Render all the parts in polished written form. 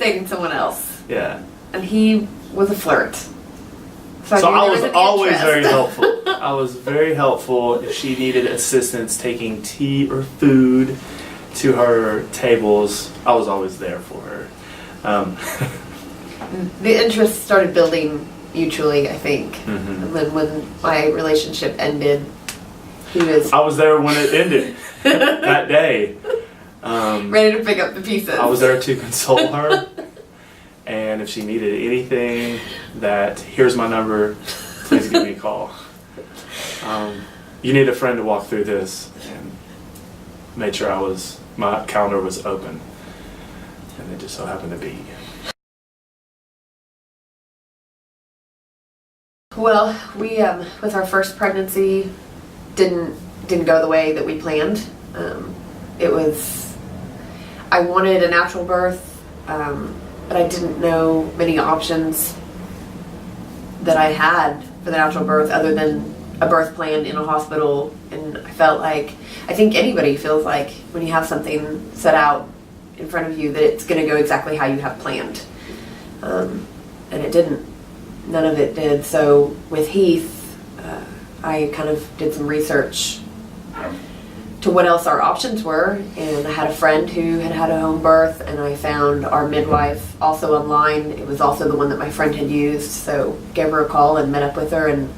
dating someone else. Yeah. And he was a flirt. So I was always interest. very helpful. I was very helpful if she needed assistance taking tea or food to her tables. I was always there for her. The interest started building mutually, I think. Mm-hmm. And then when my relationship ended, he was I was there when it ended that day. ready to pick up the pieces. I was there to console her. And if she needed anything, here's my number, please give me a call. You need a friend to walk through this, and made sure my calendar was open, and it just so happened to be. Well, we with our first pregnancy didn't go the way that we planned. I wanted a natural birth, but I didn't know many options that I had for the natural birth other than a birth plan in a hospital. And I think anybody feels like when you have something set out in front of you that it's going to go exactly how you have planned. And it didn't. None of it did. So with Heath, I kind of did some research to what else our options were, and I had a friend who had a home birth, and I found our midwife also online. It was also the one that my friend had used, so gave her a call and met up with her and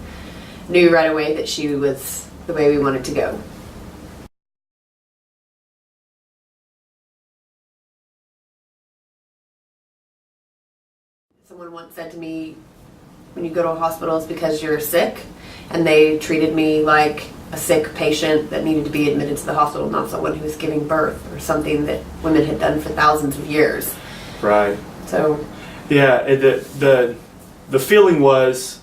knew right away that she was the way we wanted to go. Someone once said to me, when you go to a hospital it's because you're sick, and they treated me like a sick patient that needed to be admitted to the hospital, not someone who was giving birth or something that women had done for thousands of years. Right. So yeah, the feeling was,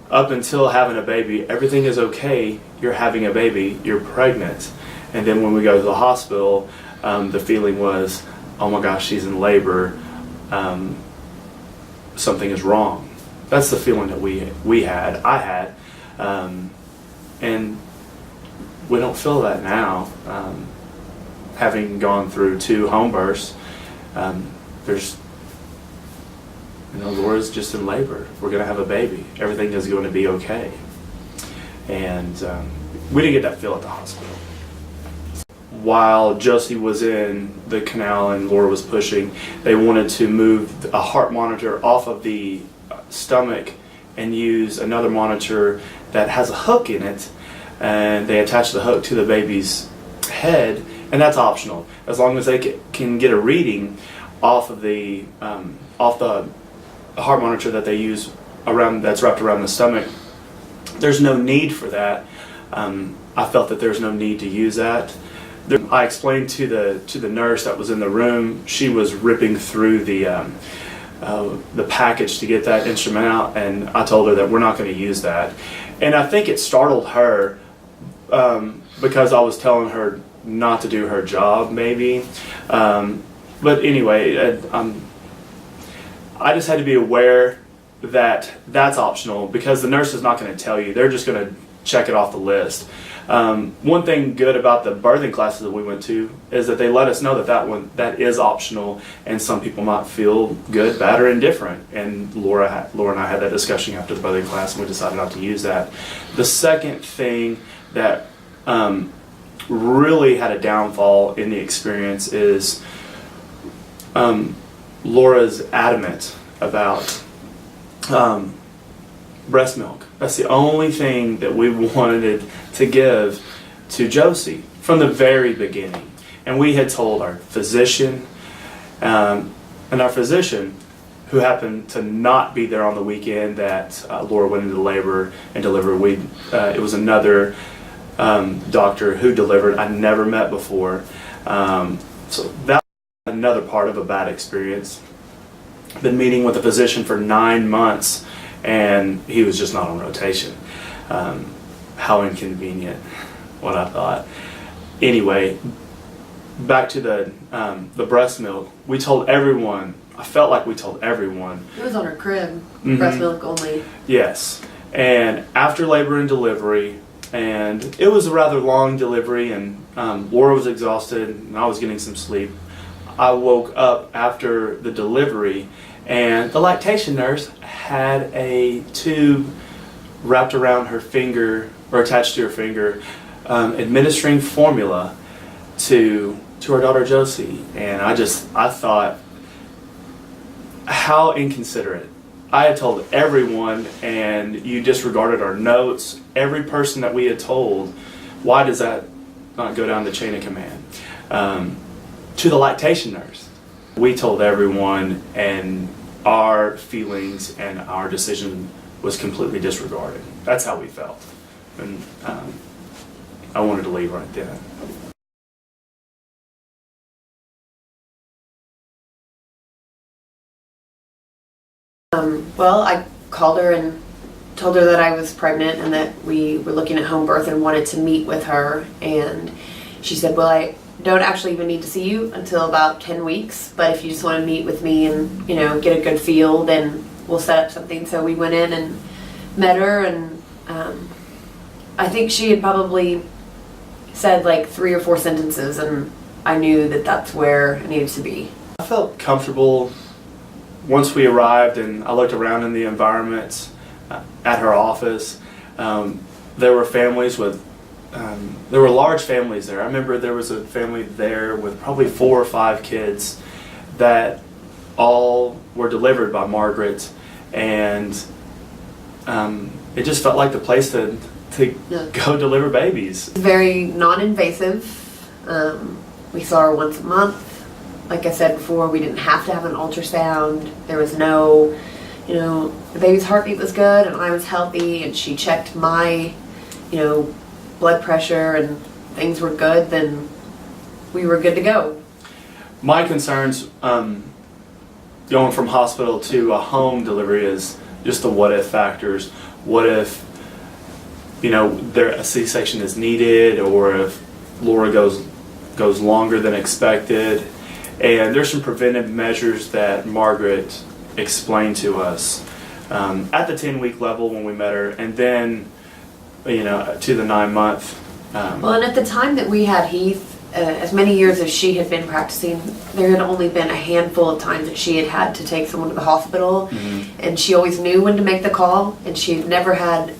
up until having a baby, everything is okay. You're having a baby, you're pregnant. And then when we go to the hospital, the feeling was, oh my gosh, she's in labor, something is wrong. That's the feeling that I had. And we don't feel that now. Having gone through 2 home births, Laura's just in labor. We're going to have a baby. Everything is going to be okay. And we didn't get that feel at the hospital. While Josie was in the canal and Laura was pushing, they wanted to move a heart monitor off of the stomach and use another monitor that has a hook in it, and they attach the hook to the baby's head, and that's optional as long as they can get a reading off the heart monitor that they use that's wrapped around the stomach. There's no need for that. I felt that there's no need to use that. I explained to the nurse that was in the room. She was ripping through the package to get that instrument out, and I told her that we're not going to use that. And I think it startled her because I was telling her not to do her job, maybe. But anyway, I just had to be aware that that's optional, because the nurse is not going to tell you. They're just going to check it off the list. One thing good about the birthing classes that we went to is that they let us know that is optional, and some people might feel good, bad, or indifferent. And Laura and I had that discussion after the birthing class, and we decided not to use that. The second thing that really had a downfall in the experience is Laura's adamant about breast milk. That's the only thing that we wanted to give to Josie from the very beginning. And we had told our physician, and our physician, who happened to not be there on the weekend that Laura went into labor and delivered. It was another doctor who delivered I never met before. So that was another part of a bad experience. Been meeting with a physician for 9 months, and he was just not on rotation. How inconvenient, what I thought. Anyway, back to the breast milk. We told everyone. I felt like we told everyone. It was on her crib, breast milk only. Yes, and after labor and delivery, and it was a rather long delivery, and Laura was exhausted, and I was getting some sleep. I woke up after the delivery, and the lactation nurse had a tube wrapped around her finger, or attached to her finger, administering formula to our daughter Josie. And I thought, how inconsiderate. I had told everyone, and you disregarded our notes. Every person that we had told, why does that not go down the chain of command? To the lactation nurse, we told everyone, and our feelings and our decision was completely disregarded. That's how we felt. And I wanted to leave right then. Well, I called her and told her that I was pregnant and that we were looking at home birth and wanted to meet with her. And she said, well, I don't actually even need to see you until about 10 weeks, but if you just want to meet with me and, you know, get a good feel, then we'll set up something. So we went in and met her, and I think she had probably said like 3 or 4 sentences, and I knew that that's where it needed to be. I felt comfortable once we arrived, and I looked around in the environment at her office. There were families with, there were large families there. I remember there was a family there with probably 4 or 5 kids that all were delivered by Margaret, and it just felt like the place to go deliver babies. Very non-invasive. We saw her once a month. Like I said before, we didn't have to have an ultrasound. There was no, you know, the baby's heartbeat was good and I was healthy, and she checked my, you know, blood pressure and things were good, then we were good to go. My concerns going from hospital to a home delivery is just the what if factors. What if, you know, a C-section is needed, or if Laura goes longer than expected. And there's some preventive measures that Margaret explained to us at the 10-week level when we met her, and then, you know, to the 9-month. Well, and at the time that we had Heath, as many years as she had been practicing, there had only been a handful of times that she had had to take someone to the hospital, and she always knew when to make the call, and she had never had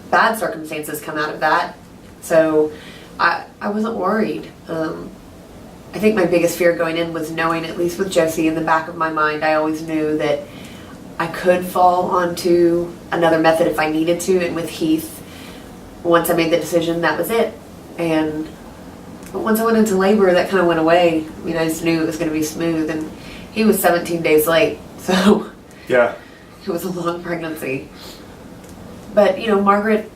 bad circumstances come out of that. So I wasn't worried. I think my biggest fear going in was knowing, at least with Josie in the back of my mind, I always knew that I could fall onto another method if I needed to. And with Heath, once I made the decision, that was it. And once I went into labor, that kind of went away. I mean, I just knew it was going to be smooth. And he was 17 days late, so yeah, it was a long pregnancy. But, you know, Margaret,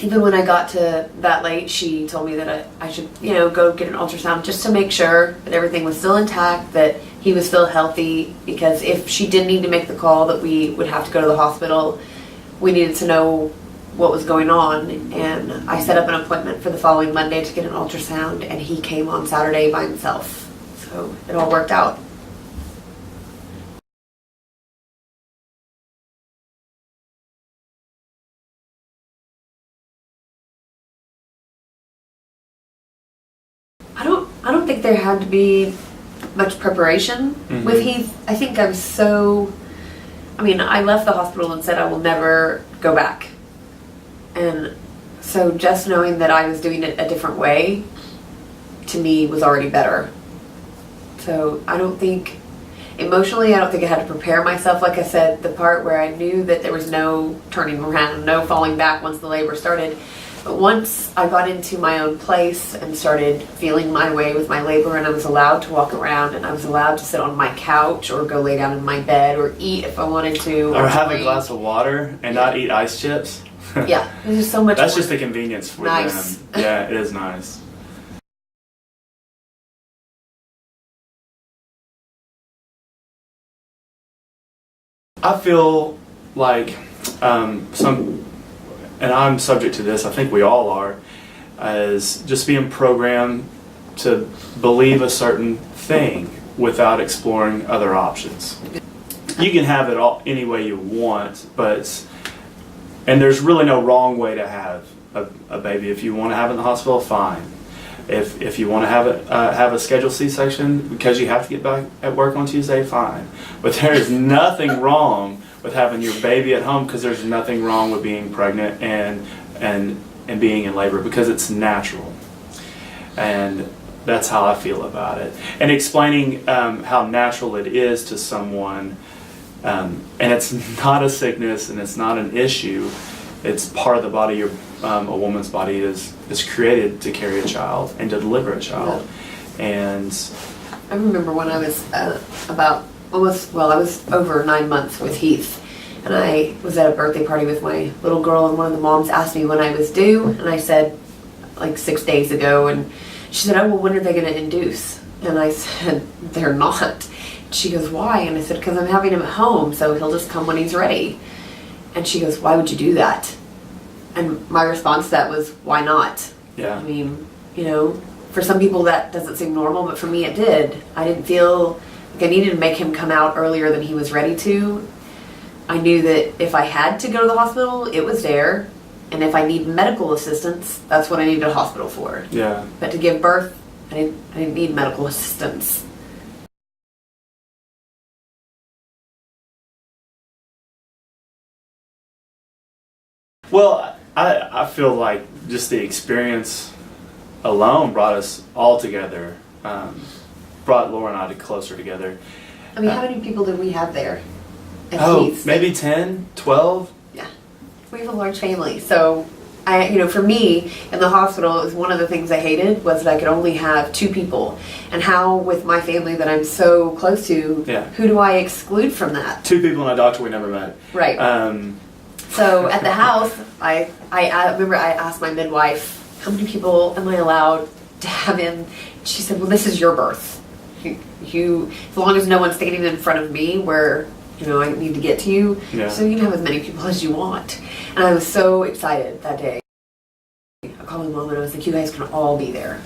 even when I got to that late, she told me that I should, you know, go get an ultrasound just to make sure that everything was still intact, that he was still healthy, because if she did need to make the call that we would have to go to the hospital, we needed to know what was going on. And I set up an appointment for the following Monday to get an ultrasound, and he came on Saturday by himself. So it all worked out. I don't think there had to be much preparation with Heath. I think I left the hospital and said I will never go back. And so just knowing that I was doing it a different way, to me, was already better. So I don't think, emotionally, I don't think I had to prepare myself. Like I said, the part where I knew that there was no turning around, no falling back once the labor started. But once I got into my own place and started feeling my way with my labor, and I was allowed to walk around, and I was allowed to sit on my couch or go lay down in my bed or eat if I wanted to. Or have a glass of water and not eat ice chips. Yeah, there's just so much. That's more. just the convenience for Nice. them. Yeah, it is nice. I feel like and I'm subject to this, I think we all are, as just being programmed to believe a certain thing without exploring other options. You can have it all any way you want, and there's really no wrong way to have a baby. If you want to have it in the hospital, fine. If you want to have a scheduled C-section because you have to get back at work on Tuesday, fine. But there is nothing wrong with having your baby at home, because there's nothing wrong with being pregnant and being in labor, because it's natural. And that's how I feel about it. And explaining how natural it is to someone, and it's not a sickness and it's not an issue. It's part of the body. A woman's body is created to carry a child and to deliver a child. Yeah. And I remember when I was I was over 9 months with Heath, and I was at a birthday party with my little girl, and one of the moms asked me when I was due, and I said like 6 days ago, and she said, "Oh, well, when are they going to induce?" And I said, "They're not." She goes, "Why?" And I said, "Because I'm having him at home, so he'll just come when he's ready." And she goes, "Why would you do that?" And my response to that was, "Why not?" yeah, I mean, for some people that doesn't seem normal, but for me it did. I didn't feel like I needed to make him come out earlier than he was ready to. I knew that if I had to go to the hospital, it was there. And if I need medical assistance, that's what I needed a hospital for. yeah. But to give birth, I didn't need medical assistance. Well, I feel like just the experience alone brought us all together, brought Laura and I closer together. I mean, how many people did we have there? At Oh, Heath's? maybe 10, 12? Yeah. We have a large family. So, for me, in the hospital, it was one of the things I hated was that I could only have 2 people. And how, with my family that I'm so close to, Yeah. who do I exclude from that? 2 people and a doctor we never met. Right. So at the house, I remember I asked my midwife, how many people am I allowed to have in? She said, well, this is your birth. You as long as no one's standing in front of me where, I need to get to you, Yeah. so you can have as many people as you want. And I was so excited that day. I called my mom and I was like, you guys can all be there.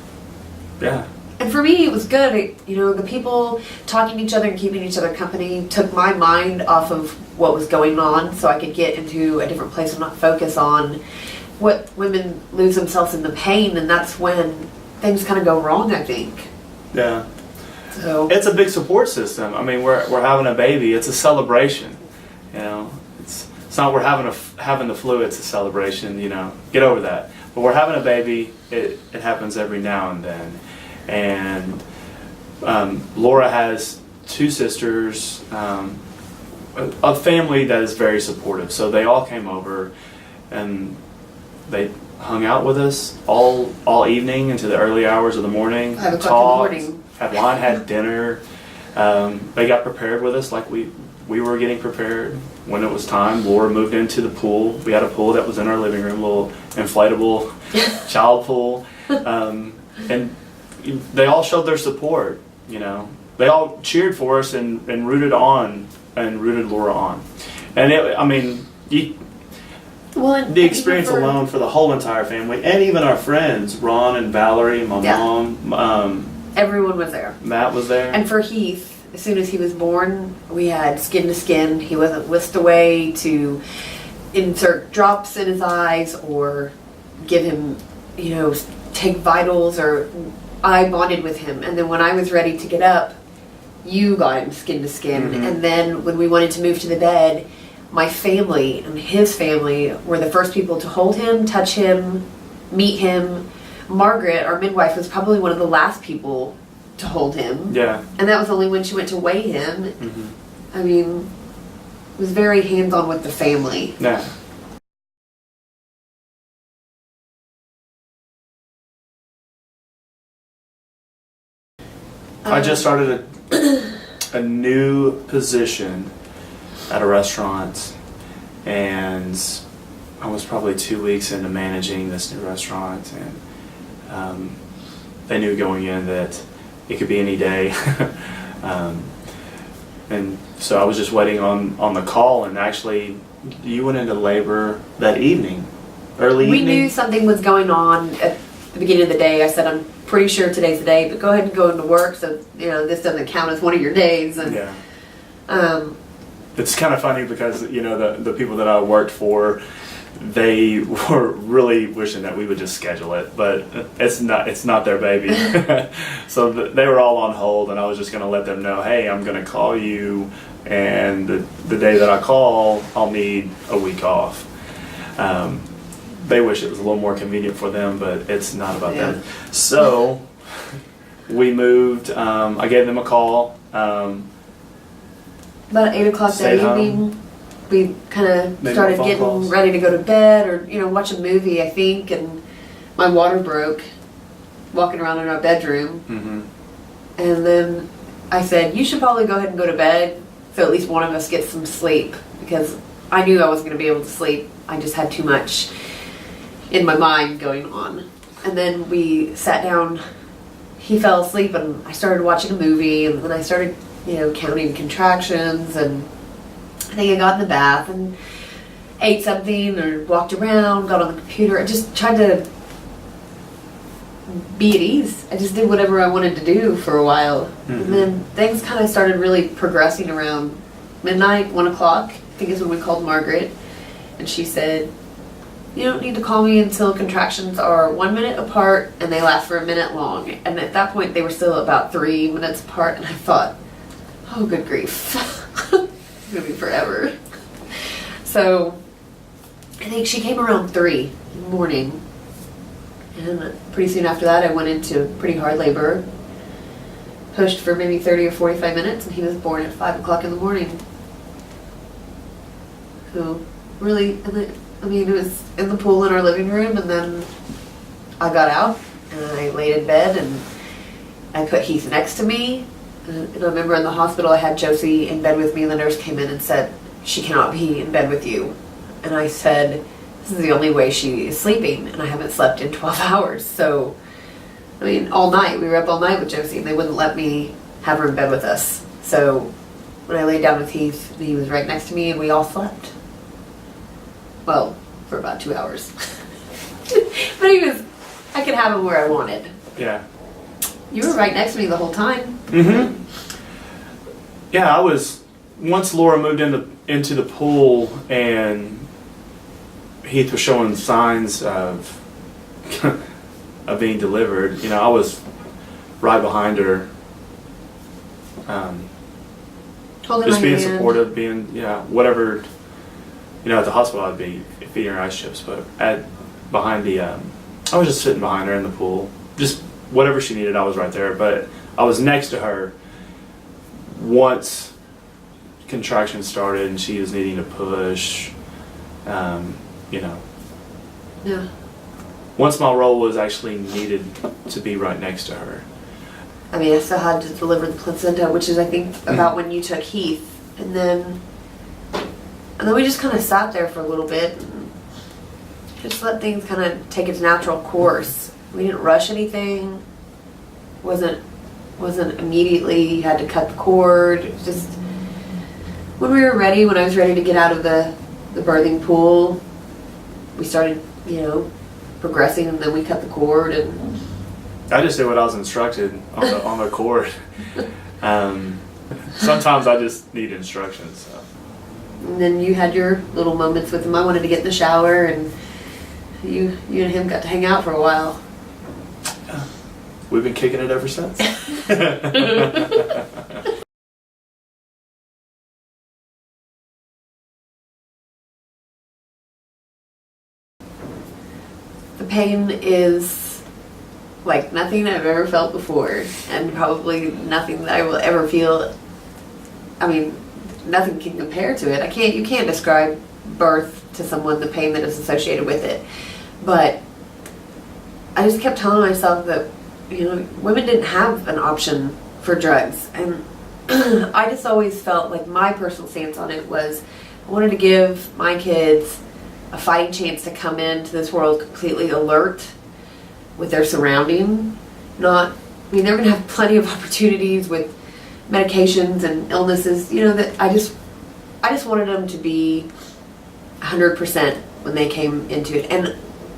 Yeah. And for me, it was good. The people talking to each other and keeping each other company took my mind off of what was going on, so I could get into a different place and not focus on what women lose themselves in the pain, and that's when things kind of go wrong, I think. Yeah. So It's a big support system. I mean, we're having a baby. It's a celebration. It's not we're having the flu. It's a celebration. Get over that. But we're having a baby. It happens every now and then. And Laura has 2 sisters, a family that is very supportive. So they all came over, and they hung out with us all evening into the early hours of the morning. 5 o'clock in the Talked, morning. had wine, had dinner. They got prepared with us like we were getting prepared. When it was time, Laura moved into the pool. We had a pool that was in our living room, a little inflatable child pool. And they all showed their support, They all cheered for us and rooted Laura on. And the experience alone for the whole entire family, and even our friends, Ron and Valerie, my mom, everyone was there. Matt was there. And for Heath, as soon as he was born, we had skin to skin. He wasn't whisked away to insert drops in his eyes or give him, take vitals, or I bonded with him. And then when I was ready to get up, you got him skin to skin. Mm-hmm. And then when we wanted to move to the bed, my family and his family were the first people to hold him, touch him, meet him. Margaret, our midwife, was probably one of the last people to hold him. Yeah. And that was only when she went to weigh him. Mm-hmm. I mean, it was very hands-on with the family. Yeah. I just started a new position at a restaurant, and I was probably 2 weeks into managing this new restaurant, and they knew going in that it could be any day. And so I was just waiting on the call, and actually you went into labor that evening, early We evening. knew something was going on at the beginning of the day. I said, I'm pretty sure today's the day, but go ahead and go into work so, this doesn't count as one of your days. And Yeah. It's kind of funny because, the people that I worked for, they were really wishing that we would just schedule it, but it's not their baby. So they were all on hold, and I was just going to let them know, hey, I'm going to call you, and the day that I call, I'll need a week off. They wish it was a little more convenient for them, but it's not about them. So we moved. I gave them a call. About 8 o'clock that Stayed home. evening, we kind of Made started more phone getting calls. ready to go to bed, or watch a movie, I think, and my water broke walking around in our bedroom. Mm-hmm. And then I said, you should probably go ahead and go to bed so at least one of us gets some sleep, because I knew I wasn't going to be able to sleep. I just had too much in my mind going on. And then we sat down, he fell asleep, and I started watching a movie, and then I started counting contractions, and I think I got in the bath and ate something or walked around, got on the computer. I just tried to be at ease. I just did whatever I wanted to do for a while. Mm-hmm. And then things kind of started really progressing around midnight, 1 o'clock, I think is when we called Margaret. And she said, you don't need to call me until contractions are 1 minute apart and they last for a minute long. And at that point they were still about 3 minutes apart, and I thought, oh, good grief. It's gonna be forever. So I think she came around 3 in the morning. And pretty soon after that I went into pretty hard labor. Pushed for maybe 30 or 45 minutes, and he was born at 5 o'clock in the morning. So really, it was in the pool in our living room, and then I got out and I laid in bed and I put Heath next to me. And I remember in the hospital I had Josie in bed with me, and the nurse came in and said, she cannot be in bed with you. And I said, this is the only way she is sleeping, and I haven't slept in 12 hours. So, all night, we were up all night with Josie, and they wouldn't let me have her in bed with us. So when I laid down with Heath, he was right next to me, and we all slept. Well, for about 2 hours. But I could have him where I wanted. Yeah. You were right next to me the whole time. Mm-hmm. Yeah, once Laura moved into the pool and Heath was showing signs of being delivered, I was right behind her. Holding Just my being hand. supportive, being, whatever, at the hospital I'd be feeding her ice chips, but behind I was just sitting behind her in the pool. Just whatever she needed, I was right there, but I was next to her once contractions started and she was needing to push, Yeah. Once my role was actually needed to be right next to her. I still had to deliver the placenta, which is, I think, about when you took Heath. And then we just kind of sat there for a little bit and just let things kind of take its natural course. We didn't rush anything. Wasn't immediately, you had to cut the cord. It was just, when I was ready to get out of the birthing pool, we started, progressing, and then we cut the cord, and I just did what I was instructed on the cord. Sometimes I just need instructions. So. And then you had your little moments with him. I wanted to get in the shower, and you and him got to hang out for a while. We've been kicking it ever since. The pain is like nothing I've ever felt before, and probably nothing that I will ever feel. Nothing can compare to it. You can't describe birth to someone, the pain that is associated with it. But I just kept telling myself that, women didn't have an option for drugs. And I just always felt like my personal stance on it was I wanted to give my kids a fighting chance to come into this world completely alert with their surrounding. They're going to have plenty of opportunities with medications and illnesses, that I just wanted them to be 100% when they came into it. And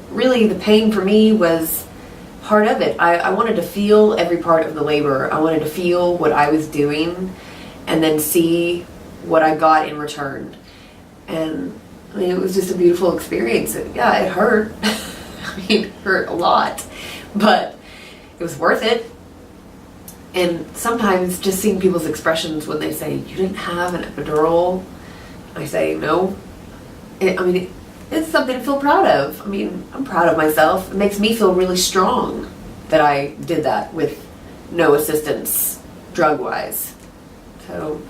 really the pain for me was part of it. I wanted to feel every part of the labor. I wanted to feel what I was doing and then see what I got in return. And I mean, it was just a beautiful experience. Yeah, it hurt. I mean, it hurt a lot, but it was worth it. And sometimes just seeing people's expressions when they say, you didn't have an epidural, I say, no. It's something to feel proud of. I mean, I'm proud of myself. It makes me feel really strong that I did that with no assistance drug-wise. So,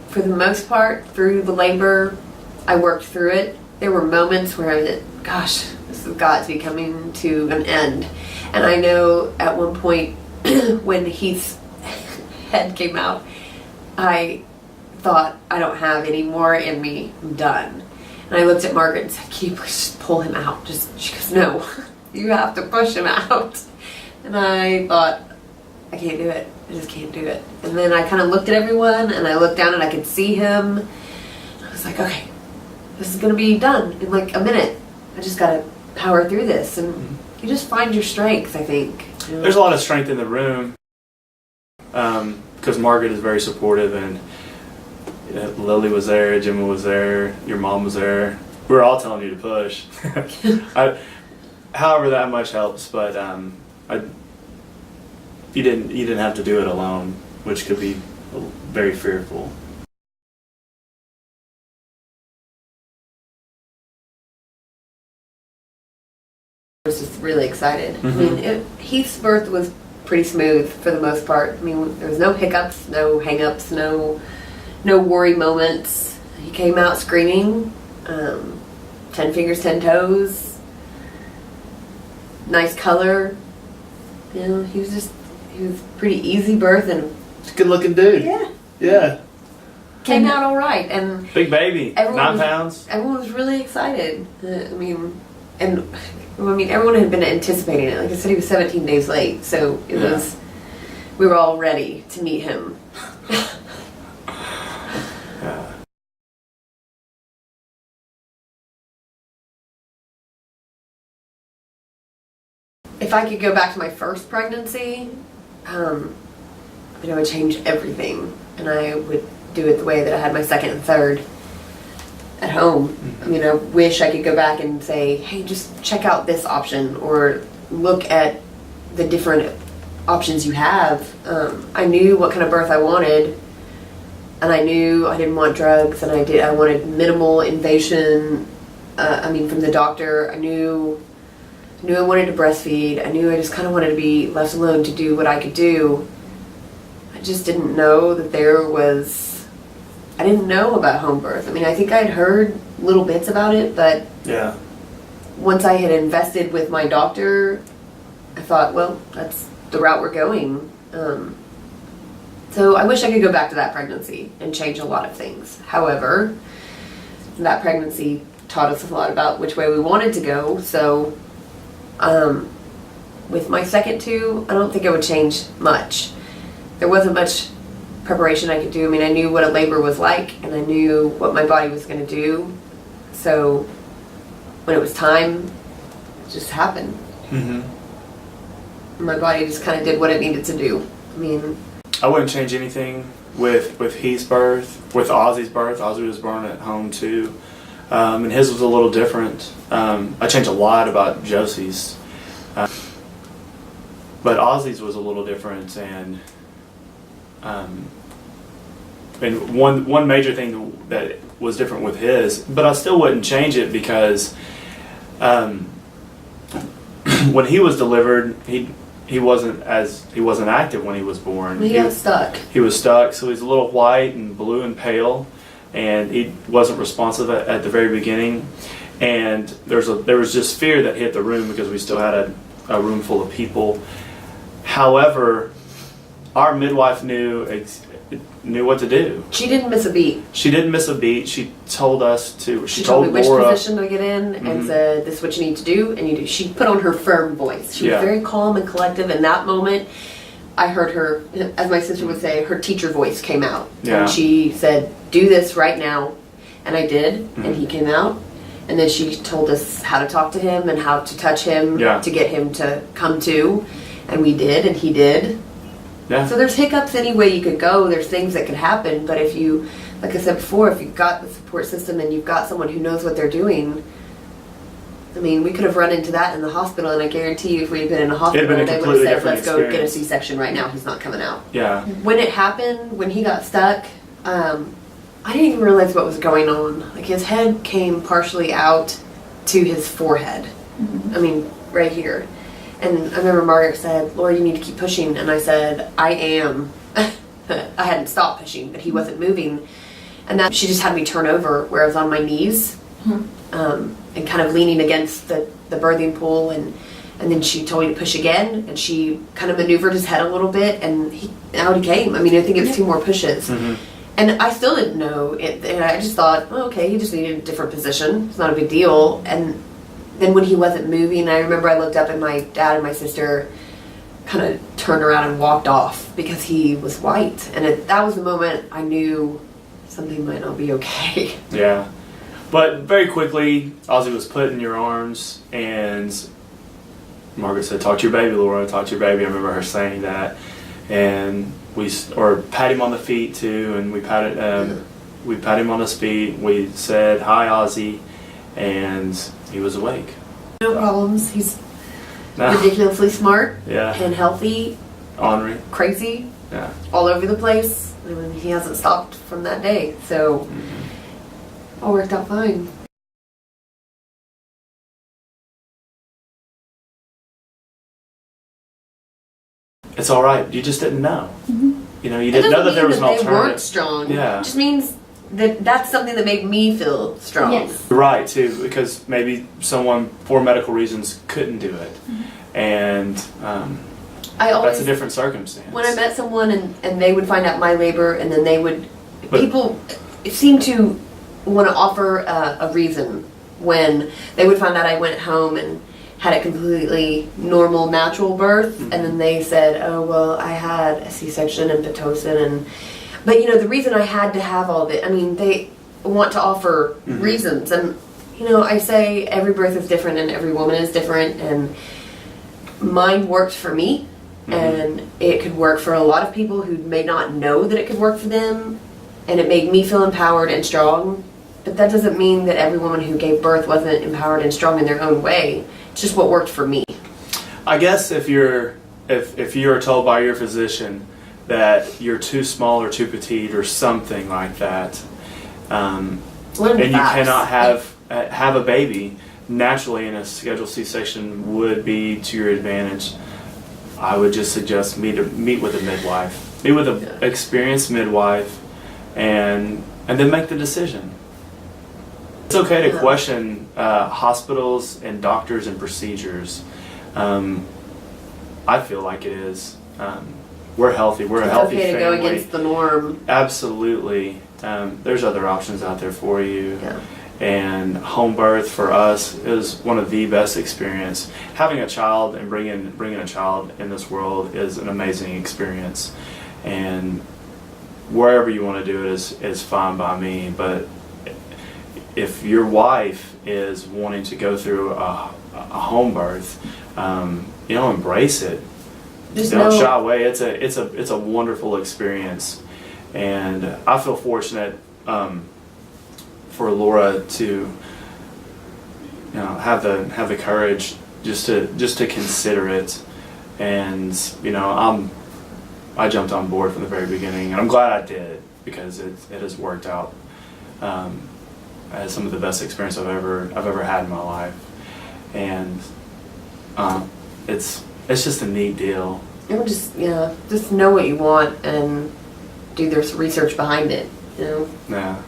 for the most part, through the labor, I worked through it. There were moments where I thought, gosh, this has got to be coming to an end. And I know at one point when Heath's head came out, I thought, I don't have any more in me. I'm done. And I looked at Margaret and said, can you please just pull him out? She goes, no, you have to push him out. And I thought, I can't do it. I just can't do it. And then I kind of looked at everyone and I looked down and I could see him. I was like, okay, this is going to be done in like a minute. I just got to power through this. And you just find your strength, I think. There's a lot of strength in the room because Margaret is very supportive, and Lily was there, Gemma was there, your mom was there. We were all telling you to push. However, that much helps, but you didn't have to do it alone, which could be very fearful. I was just really excited. I mean, Heath's birth was pretty smooth for the most part. I mean, there was no hiccups, no hang-ups, no worry moments. He came out screaming, 10 fingers, 10 toes, nice color. You know, he was pretty easy birth and Good looking dude. Yeah. Came out all right. And big baby, 9 pounds. Everyone was really excited. Everyone had been anticipating it. Like I said, he was 17 days late, so it was. We were all ready to meet him. If I could go back to my first pregnancy, I would change everything, and I would do it the way that I had my second and third at home. I mean, I wish I could go back and say, hey, just check out this option, or look at the different options you have. I knew what kind of birth I wanted, and I knew I didn't want drugs, and I wanted minimal invasion. From the doctor. I knew I wanted to breastfeed. I knew I just kind of wanted to be left alone to do what I could do. I just didn't know that I didn't know about home birth. I mean, I think I'd heard little bits about it, but once I had invested with my doctor, I thought, well, that's the route we're going. So I wish I could go back to that pregnancy and change a lot of things. However, that pregnancy taught us a lot about which way we wanted to go. So with my second two, I don't think it would change much. There wasn't much preparation I could do. I mean, I knew what a labor was like, and I knew what my body was going to do. So when it was time, it just happened. My body just kind of did what it needed to do. I mean, I wouldn't change anything with Heath's birth, with Ozzy's birth. Ozzy was born at home too, and his was a little different. I changed a lot about Josie's, but Ozzy's was a little different, and one major thing that was different with his, but I still wouldn't change it because when he was delivered, he wasn't active when he was born. He got stuck. He was stuck, so he's a little white and blue and pale, and he wasn't responsive at the very beginning. And there was just fear that hit the room because we still had a room full of people. However, our midwife knew what to do. She didn't miss a beat. She didn't miss a beat. She told us to. She told me which position to get in and said, "This is what you need to do," and you do. She put on her firm voice. She was very calm and collective. In that moment, I heard her, as my sister would say, her teacher voice came out, and she said, "Do this right now," and I did, and he came out. And then she told us how to talk to him and how to touch him to get him to come to, and we did, and he did. Yeah. So there's hiccups any way you could go. There's things that could happen. But if you, like I said before, if you've got the support system and you've got someone who knows what they're doing, I mean, we could have run into that in the hospital, and I guarantee you if we had been in a hospital, It'd been a they would have completely said, different let's go get a experience. C-section right now. He's not coming out. Yeah. When it happened, when he got stuck, I didn't even realize what was going on. Like, his head came partially out to his forehead. I mean, right here. And I remember Margaret said, Laura, you need to keep pushing. And I said, I am. I hadn't stopped pushing, but he wasn't moving. And that she just had me turn over where I was on my knees and kind of leaning against the birthing pool. And then she told me to push again. And she kind of maneuvered his head a little bit. And out he came. I mean, I think it was 2 more pushes. And I still didn't know it. And I just thought, oh, okay, he just needed a different position. It's not a big deal. And then when he wasn't moving, I remember I looked up and my dad and my sister kind of turned around and walked off because he was white. And that was the moment I knew something might not be okay. Yeah. But very quickly, Ozzy was put in your arms, and Margaret said, talk to your baby, Laura, talk to your baby. I remember her saying that. And or pat him on the feet too, and we pat him on his feet. We said, hi, Ozzy, and he was awake. No problems. He's No. ridiculously smart Yeah. and healthy, Ornery. crazy, Yeah. all over the place. I mean, he hasn't stopped from that day. So all worked out fine. It's all right. You just didn't know. You know, you It didn't know doesn't that there mean was an that they weren't alternative. strong. Yeah. It just means that that's something that made me feel strong. Yes. Right, too, because maybe someone, for medical reasons, couldn't do it. And I always, that's a different circumstance. when I met someone and they would find out my labor, and then they would, But- people seem to want to offer a reason when they would find out I went home and had a completely normal, natural birth, and then they said, oh, well, I had a C-section and Pitocin, but you know, the reason I had to have all that, I mean, they want to offer reasons, and you know, I say every birth is different and every woman is different, and mine worked for me, and it could work for a lot of people who may not know that it could work for them, and it made me feel empowered and strong. But that doesn't mean that every woman who gave birth wasn't empowered and strong in their own way. It's just what worked for me. I guess if you are told by your physician that you're too small or too petite or something like that, Learn and the you facts. cannot have a baby naturally, in a scheduled C-section would be to your advantage, I would just suggest meet with a midwife, meet with an experienced midwife, and then make the decision. It's okay to question hospitals and doctors and procedures. I feel like it is. We're healthy. We're a It's healthy okay to family. go against the norm. Absolutely. There's other options out there for you. Yeah. And home birth for us is one of the best experience. Having a child and bringing a child in this world is an amazing experience. And wherever you want to do it is fine by me. But if your wife is wanting to go through a home birth, embrace it. Just Don't know- shy away. It's a wonderful experience, and I feel fortunate for Laura to have the courage just to consider it, and I jumped on board from the very beginning, and I'm glad I did because it has worked out as some of the best experience I've ever had in my life, and it's just a neat deal. It would just know what you want and do their research behind it. You know. Yeah.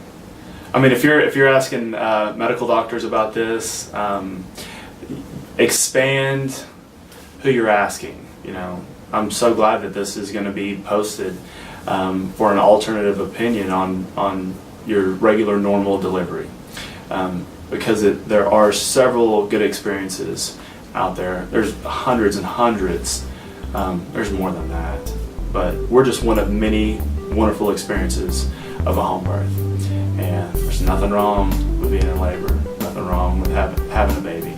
I mean, if you're asking medical doctors about this, expand who you're asking. I'm so glad that this is going to be posted for an alternative opinion on your regular normal delivery, because there are several good experiences out there. There's hundreds and hundreds. There's more than that, but we're just one of many wonderful experiences of a home birth. And there's nothing wrong with being in labor, nothing wrong with having a baby.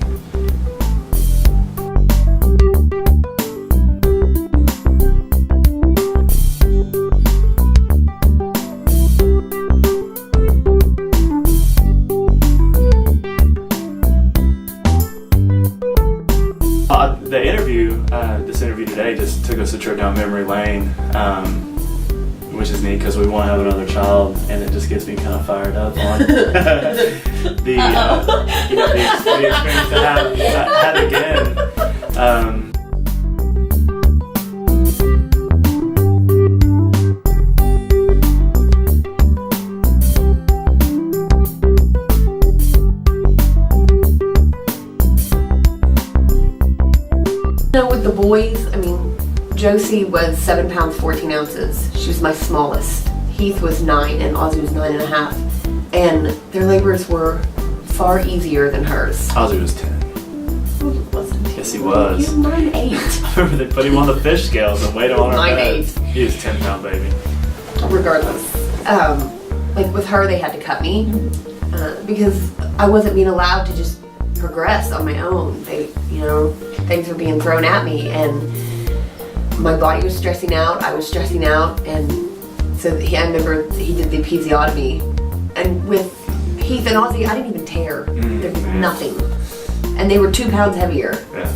down memory lane, which is neat because we want to have another child, and it just gets me kind of fired up on the experience to have again. With the boys, I mean, Josie was 7 pounds 14 ounces. She was my smallest. Heath was 9 and Ozzy was 9.5. And their labors were far easier than hers. Ozzy was 10. He wasn't 10. Yes, he was. He was 9'8". I remember they put him on the fish scales and weighed him on her bed. 9'8". He was 10-pound baby. Regardless, like with her, they had to cut me because I wasn't being allowed to just progress on my own. Things were being thrown at me, and my body was stressing out. I was stressing out, and so I remember he did the episiotomy, and with Heath and Ozzy, I didn't even tear. There was nothing, and they were 2 pounds heavier. Yeah.